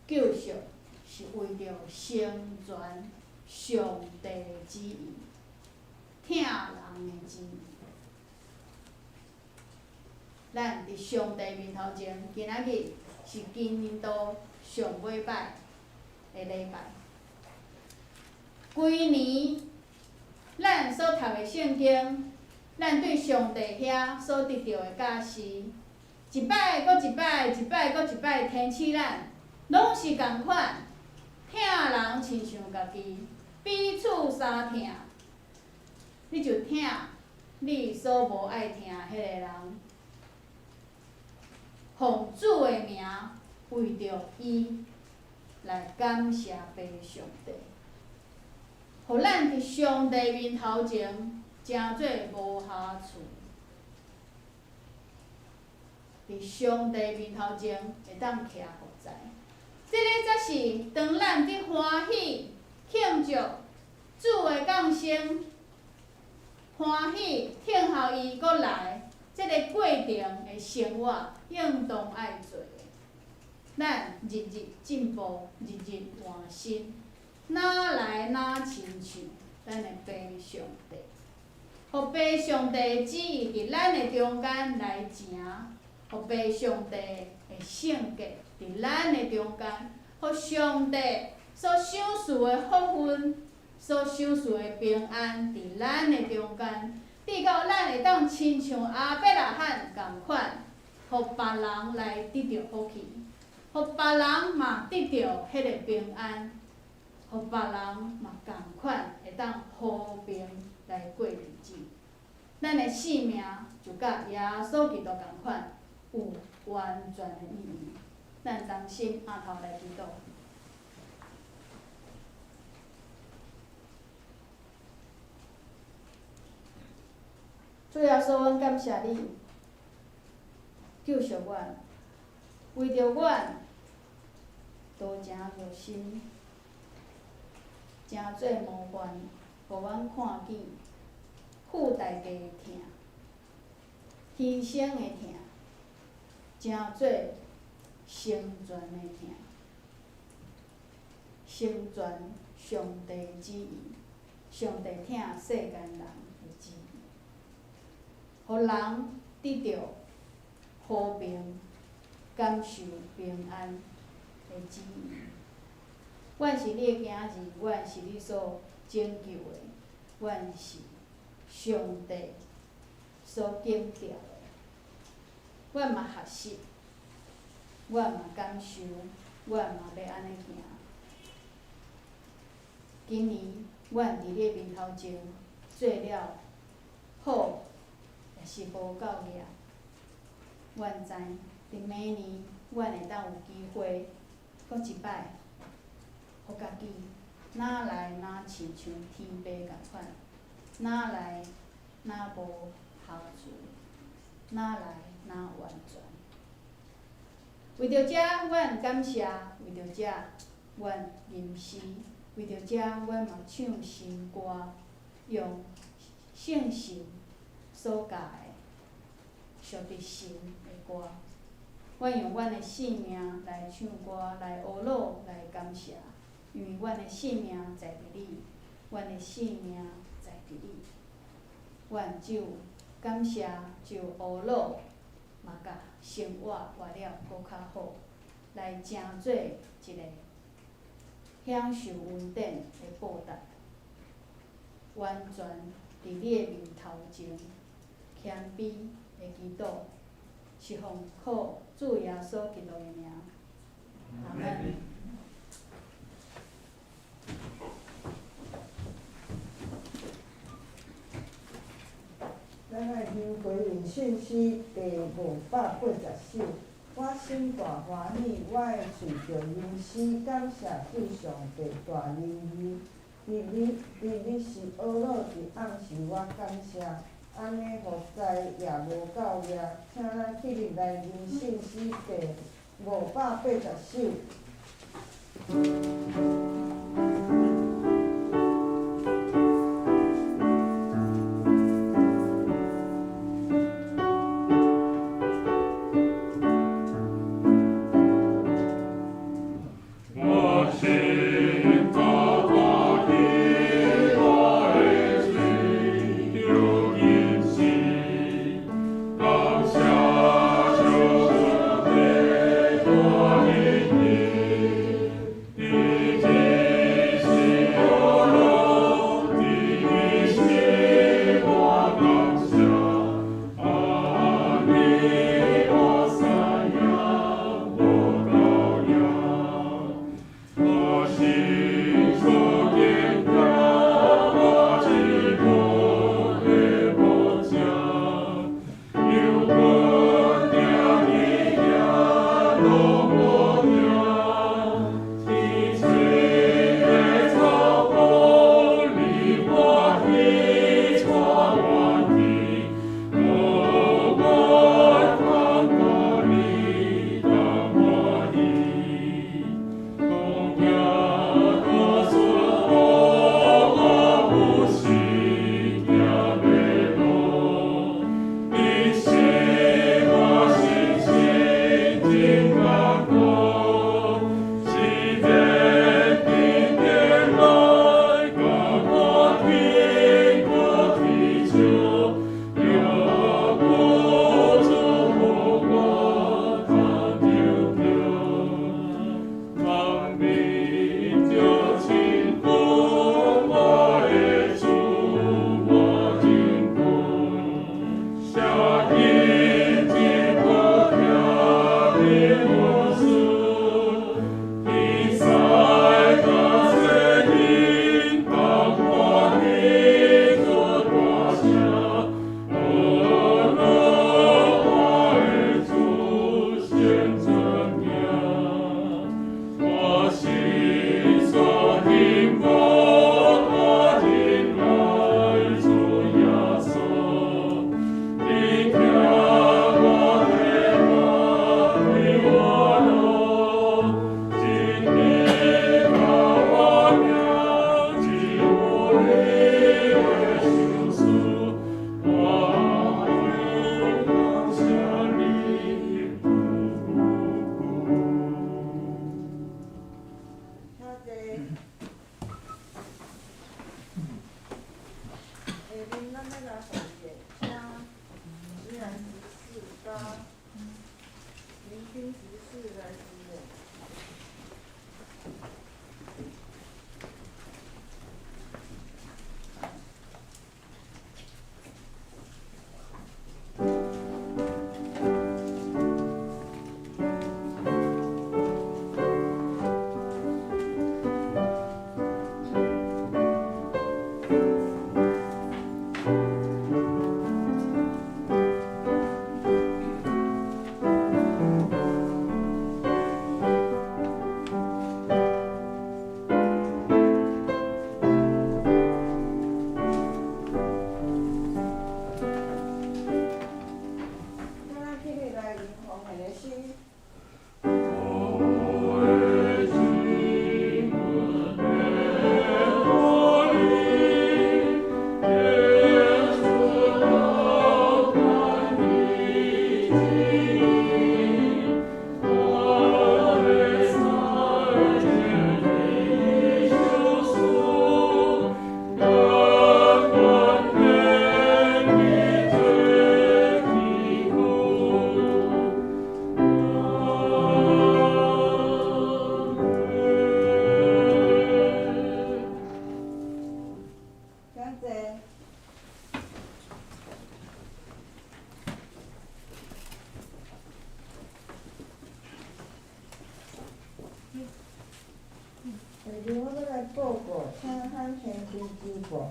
救赎是为着成全上帝的旨意，疼人的旨意。咱伫上帝面头前，今仔日是今年度上尾摆的礼拜。规年咱所读的圣经，咱对上帝遐所得到的教示，一摆搁一摆，一摆搁一摆天赐咱，拢是共款，疼人亲像家己，彼此相疼。你就疼你所无爱疼迄个人。奉主的名，为着伊来感谢爸上帝，互咱伫上帝面头前，诚做无瑕疵。伫上帝面头前会当徛服在，即个才是当咱伫欢喜庆祝主的降生，欢喜听候伊搁来，即个过程的生活。应当爱做的，咱日日进步，日日换新，哪来哪亲像咱的爸上帝，互爸上帝的旨意伫咱的中间来行，互爸上帝的圣洁伫咱的中间，互上帝所赏赐的福分，所赏赐的平安伫咱的中间，直到咱会当亲像阿伯拉罕共款。互别人来得到福气，互别人嘛得到迄个平安，互别人嘛共款会当和平来过日子。咱的性命就甲耶稣基督共款，有完全的意义。咱同心下头来祈祷。主耶稣，阮感谢你。救赎阮，为着阮，都诚热心。真做模范，互阮看见。付代价的疼，牺牲的疼，真做成全的疼，成全上帝的旨意，上帝疼世间人的旨意，互人得到和平、感受平安的旨意。阮是你的囝儿，阮是你所拯救的，阮是上帝所拣调的。阮嘛学习，阮嘛感受，阮嘛要安尼行。今年阮伫你面头前做了好，也是无够额。阮知，伫明年阮会当有机会，搁一摆，互家己哪来哪亲像天父共款，哪来哪无下注，哪来哪完全。为着这，阮感谢；为着这，阮吟诗；为着这，阮嘛唱新歌，用圣神所教的属于神的歌。阮用阮的性命来唱歌，来学老，来感谢，因为阮的性命在伫你，阮的性命在伫你。阮只有感谢，只有学老，嘛甲生活活了搁较好，来成做一个享受恩典的报答，完全伫你的面头前，谦卑的祈祷，是奉靠主耶稣基督的名，阿门。咱来听回应信息第580首。我心大欢喜，我的喙着吟诗，感谢主上帝大仁义。日日是学老，伫暗时我感谢，安尼互知也无够额。请咱起立来吟信息第580首。一咱天地之父。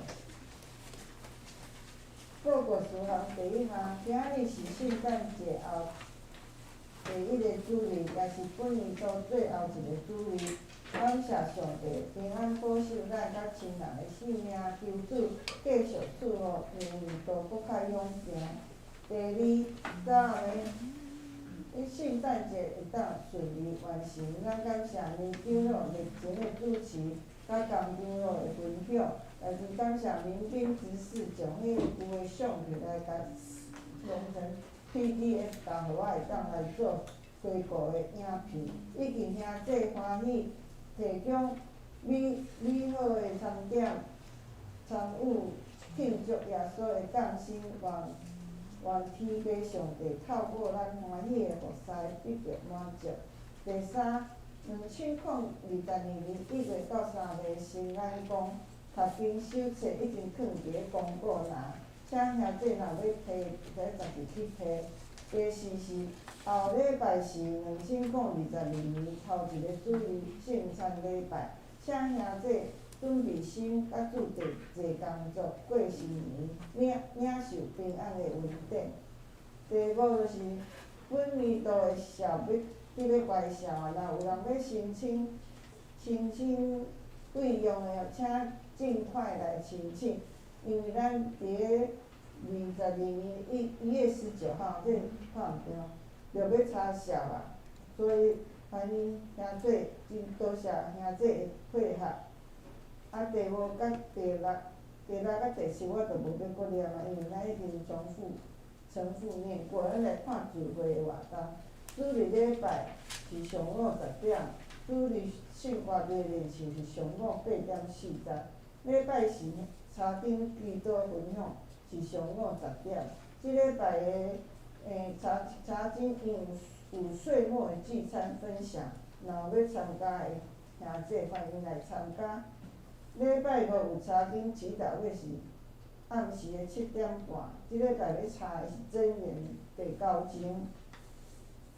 报告事项第一项，今日是圣诞节后第一个主日，也是本年度最后一个主日。感谢上帝平安保守咱甲亲人的性命，求主继续赐福，让年度搁较永长。第二，早下个圣诞节会当顺利完成，咱感谢年长老热情的主持，甲工长老的分享，也是感谢民兵执事将迄个旧的相片来甲弄成 PDF， 当互我会当来做回顾的影片，以及兄弟欢喜提供美好的餐点，参与庆祝耶稣的降生，愿天父上帝透过咱欢喜的服侍得到满足。第三，2022年1月到3月新眼光读经手册已经放伫咧公告栏，请兄弟若要摕，在家己去摕。第四是后礼拜是2022年头一个主日圣餐礼拜，请兄弟准备心甲主题坐工作过新年，领受平安的恩典。第五就是本年度的孝要咧怀孝啊，若有人要申请费用的，请尽快来申请，因为咱伫咧22年1月19号，这看毋对，着要插孝啦，所以欢迎兄弟，真多谢兄弟的配合。啊，第五甲第六甲第七我就无要搁念啊，因为咱已经重复念过，咱来看聚会的活动。主日礼拜是上午10点，主日生活热练习是上午8点40。礼拜是查经基督分享是上午10点。即礼拜的查经有岁末的聚餐分享，若有要参加的兄弟欢迎来参加。礼拜五有查经祈祷会是暗时的7点半，即礼拜要查的是箴言第9章，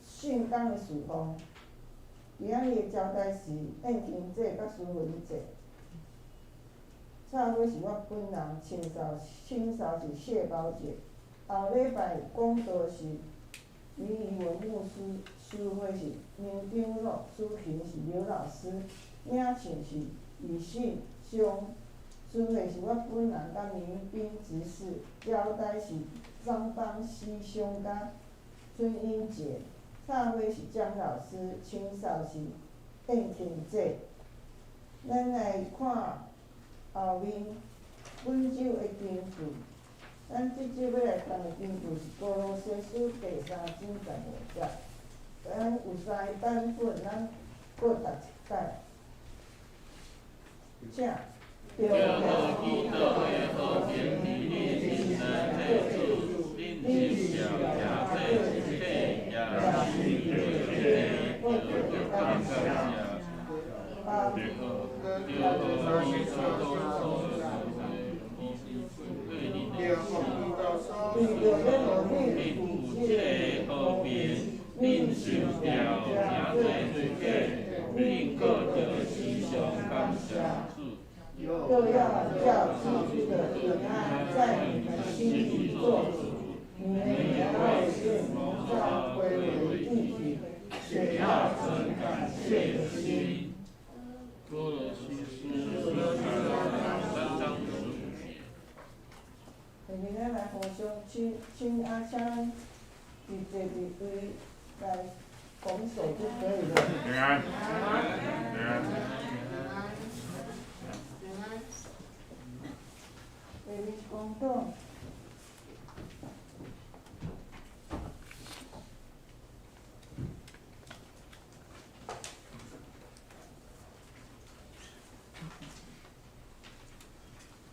训工的事奉。今仔日的招待是宴庭节甲书文节。插花是我本人，庆寿是谢宝姐。后礼拜讲道是李怡文牧师，书会是牛长老，主琴是刘老师，领唱是李信兄。书会是我本人甲民兵执事，招待是张邦熙兄甲孙英杰。插花是江老师，庆寿是宴庭节。咱来看后面本周的经句，咱即周要来谈的经句是《歌罗西书》第3章15节。咱有3个版本，咱各读一解。请。叫做基督的和平比你精神的主，恁是小家这一切，也是对着感谢。和平，恁受着正最恁过着时常感谢主。又要叫基督的平安在你们心里做主，你们也要是蒙召归为义举，且要存感谢的心。歌罗西书3章15节。下面咱来互相请阿昌伫坐伫位来拱手就可以了。平安，平安。下面是讲道。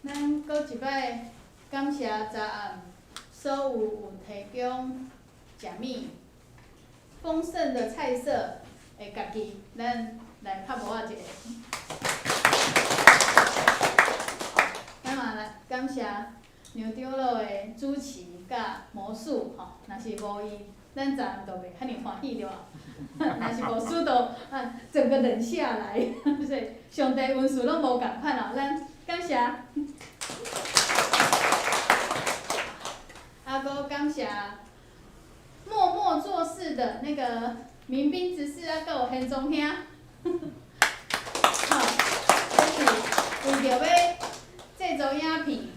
咱搁一摆感谢昨暗所有提供食物丰盛的菜色的家己，咱来拍鼓仔一下。咱嘛来感谢牛长老的主持甲魔术吼，若是无伊，咱昨暗就袂遐尼欢喜对吧？若是无使到整个冷下来，所以上帝恩赐拢无共款哦，咱感谢。搁感谢默默做事的那个民兵执事，搁有现宗兄。好，就是为着要制作影片，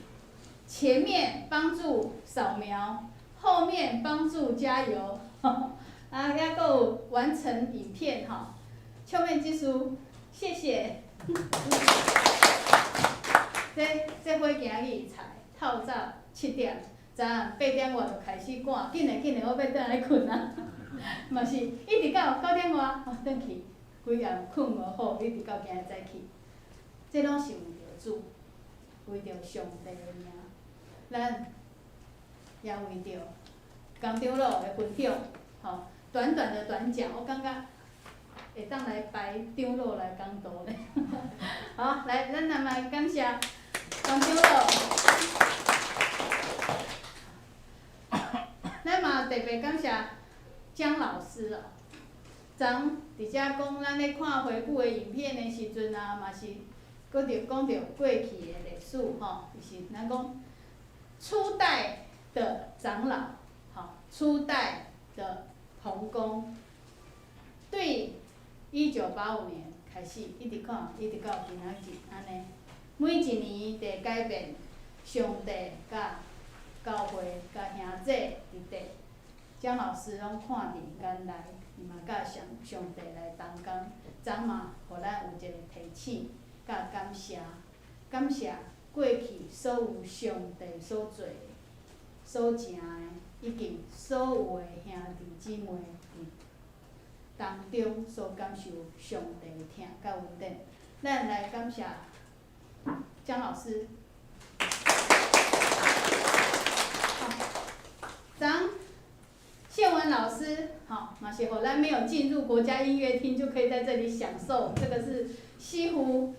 前面帮助扫描，后面帮助加油。啊，还搁有完成影片吼，唱片技术，谢谢。这伙今日才透早7点，昨暗8点外就开始赶，紧嘞，我要倒来困啊。嘛是一直到9点外，转去，规暗困无好，一直到今日早起。这拢是为着主，为着上帝的名，咱也为着工长老的分享，吼，短短的短讲，我感觉会当来排长老来讲道咧。好，来，咱来嘛感谢工长老，咱嘛特别感谢江老师哦。昨伫遮讲，咱咧看回顾的影片的时阵啊，嘛是搁着讲着过去的历史吼，就是咱讲初代的长老，吼，初代的同工，对1985年开始，一直看，一直到今仔日安尼，每一年在改变，上帝甲教会甲兄弟伫地，江老师拢看伫眼内，伊嘛甲上帝来同工，昨嘛，互咱有一个提醒，甲感谢，感谢过去所有上帝所做的、所成的，以及所有的兄弟姊妹伫当中所感受上帝的疼甲恩典。咱来感谢江老师。昨宪文老师，好，嘛是互咱没有进入国家音乐厅就可以在这里享受，这个是西湖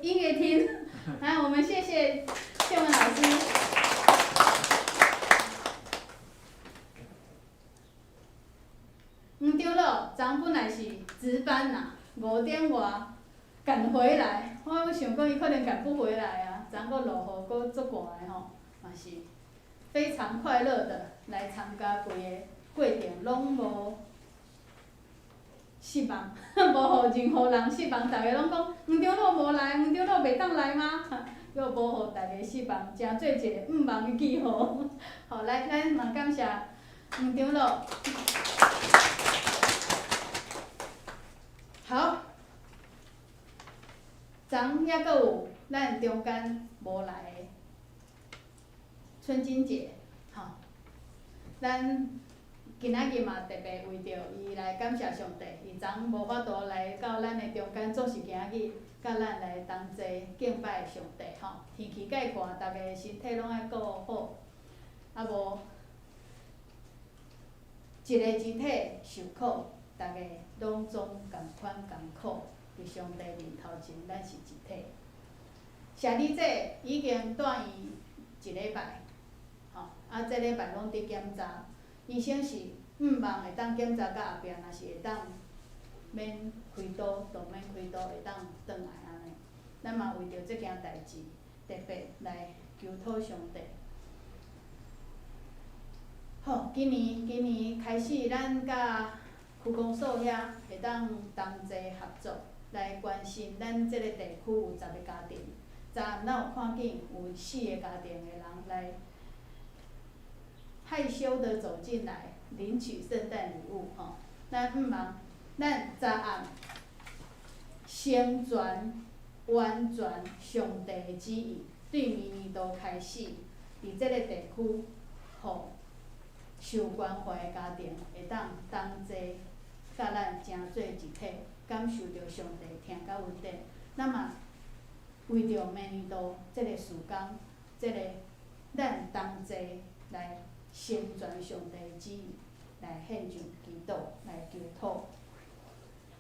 音乐厅。来，我们谢谢宪文老师。长老，昨本来是值班呐，5点外赶回来，我想讲伊可能赶不回来啊，昨个落雨搁足寒的吼，嘛是非常快乐的来参加规个过程，拢无失望，无互任何人失望，大家拢讲黄长老无来，黄长老袂当来吗？又无互大家失望，诚做一个毋忘的记号。好，来，咱嘛感谢黄长老。好，昨还阁有咱中间无来的春金姐，吼，咱今仔日嘛特别为着伊来感谢上帝，伊昨无法度来到咱的中间，总是今仔日甲咱来同齐敬拜上帝，吼，天气介寒，大家身体拢爱顾好，啊无一个肢体受苦，大家拢总共款共苦，伫上帝面头前，咱是一体。谢理这已经住院1礼拜，吼，啊，这礼拜拢伫检查，医生是毋望会当检查到后壁，若是会当免开刀，就免开刀，会当转来安尼。咱嘛为着这件代志，特别来求讨上帝。好，今年开始，咱甲区公所遐会当同齐合作，来关心咱即个地区有10个家庭。昨暗咱有看见有4个家庭的人来害羞的走进来领取圣诞礼物，吼，咱毋茫，咱昨暗先全完全上帝的旨意，对明年度开始，伫即个地区，互受关怀的家庭会当同齐，甲咱成做一体，感受着上帝疼甲恩典。咱嘛为着明年度即个事工，即个咱同齐来宣传上帝的旨意，来献上祈祷，来求讨。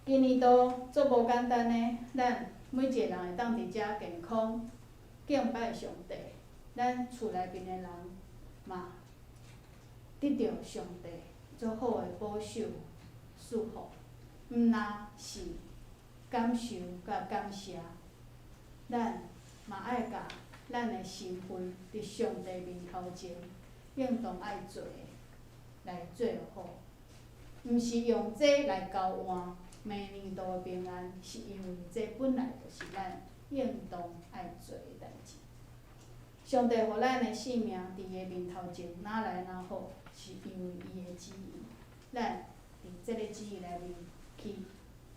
今年度足无简单的，咱每一个人会当伫遮健康敬拜上帝，咱厝内边的人嘛得到上帝足好的保守祝福，毋那是感受甲感谢，咱嘛爱甲咱的心扉伫上帝面头前，应当爱做的来做好，毋是用这来交换明年度的平安，是因为这本来就是咱应当爱做的代志。上帝互咱的性命伫伊面头前，哪来哪好，是因为伊的旨意，咱伫即个旨意内面去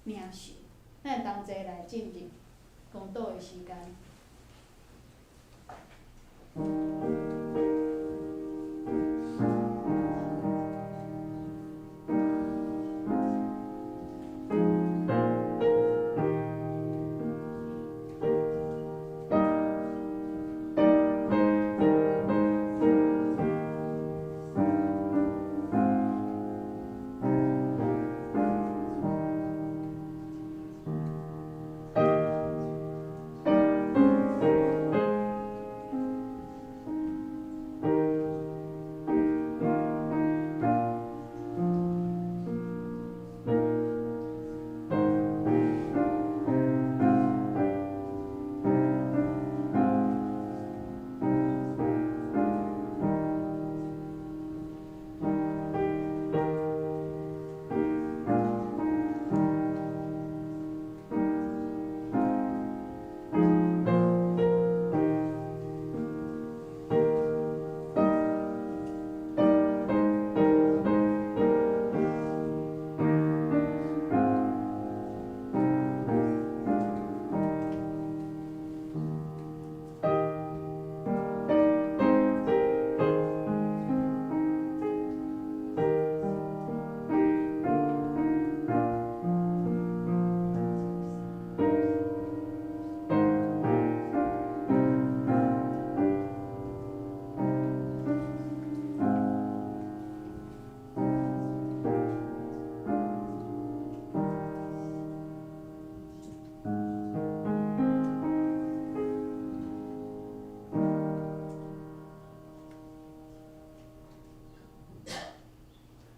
领受。咱同齐来进入讲道的时间。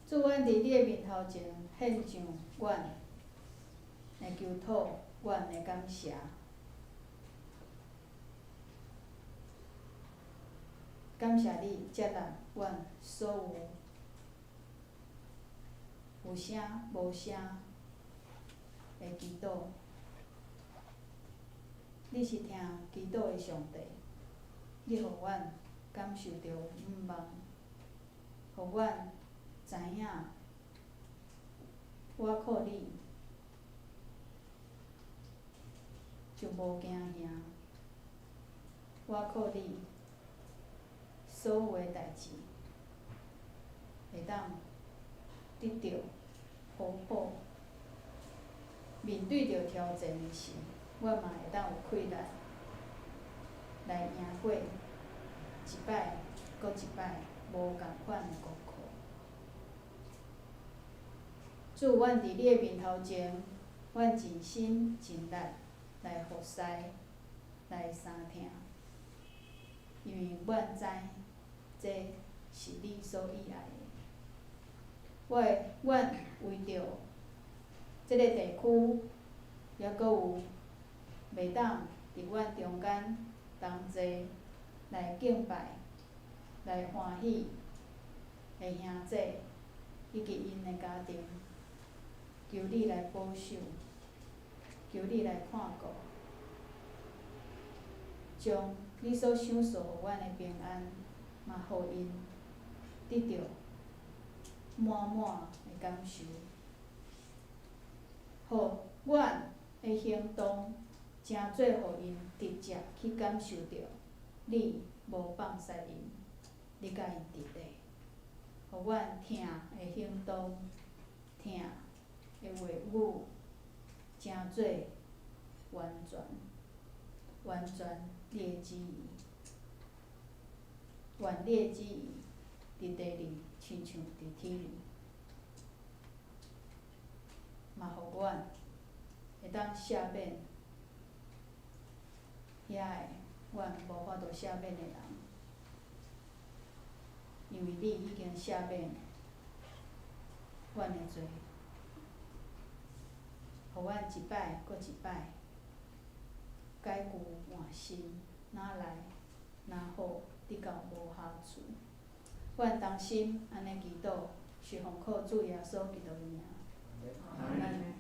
主，阮伫你的面头前献上阮的求祷，阮的感谢。感谢你接纳阮所有声无声的祈祷。你是听祈祷的上帝，你互阮感受到毋茫，互阮知影，我靠你就无惊吓，我靠你所有的代志会当得到好好。面对着挑战的时，我嘛会当有气力来赢过一摆搁一摆无共款的功课。主，阮伫你的面头前，阮尽心尽力来服侍，来相听，因为阮知这是你所喜爱的。阮为着即个地区，抑阁有袂当伫阮中间同齐来敬拜、来欢喜的兄姐，以及因的家庭，求你来保守，求你来看顾，将你所赏赐互阮的平安，嘛互因得到满满的感受，互阮的行动真做互因直接去感受到你无放弃因，你甲因伫咧，互阮听的行动、听的话语，真做完全你的旨意，愿你的旨意伫地里，亲像伫天里，嘛互阮会当赦免遐个阮无法度赦免的人，因为你已经赦免阮的罪，互阮一摆搁一摆解旧换新，哪来哪好，直到无下处。阮同心安尼祈祷，是奉靠主耶稣基督的名。阿门。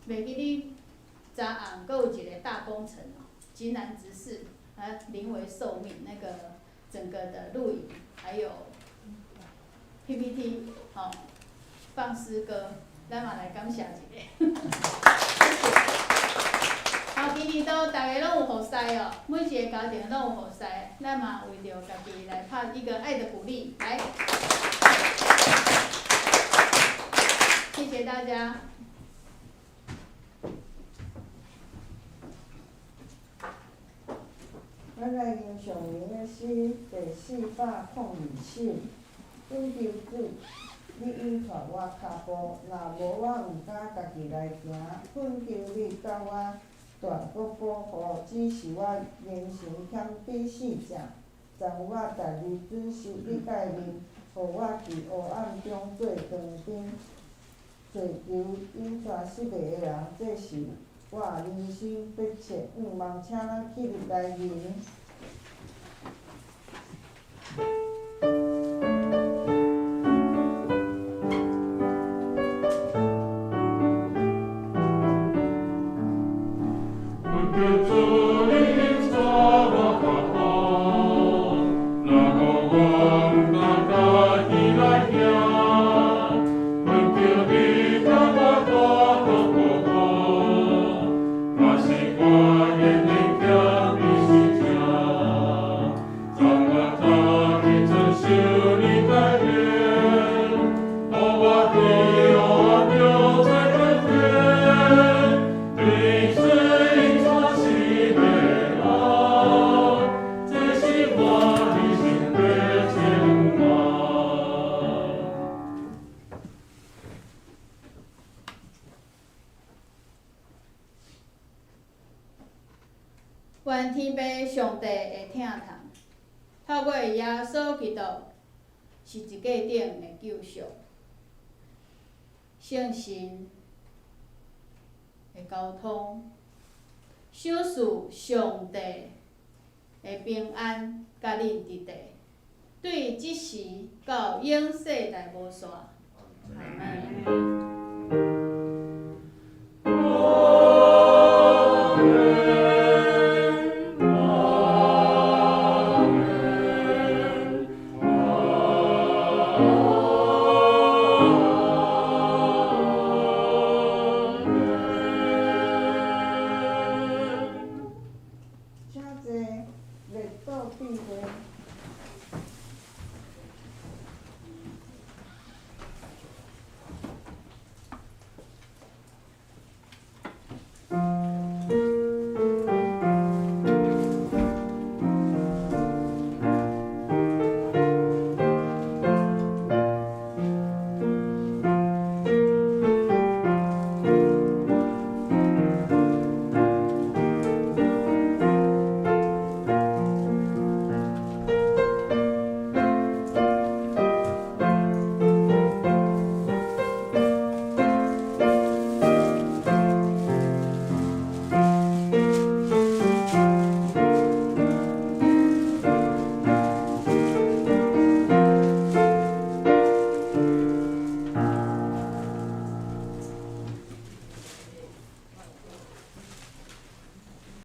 袂记你昨暗阁有一个大工程哦，急难执事，临危受命，那个整个的录影还有 PPT 放诗歌，咱嘛来感谢一下。后期里头大家拢有互使哦，每一个家庭拢有互使，咱嘛为着家己来拍一个爱的鼓励，来，谢谢大家。咱来吟上明的诗第402首。阮求主，你引带我脚步，若无我毋敢家己来行。恳求你甲我断搁保护，只是我言行欠比四正，暂我逐日准守你诫命，互我伫黑暗中做长灯。祈求引带失迷的人，这是我人生迫切愿望，请咱起立来吟。愿天父上帝会疼痛，透过耶稣基督是一个顶的救赎，圣神的交通，享受上帝的平安甲恁伫地，对即时到永世代无煞。阿门。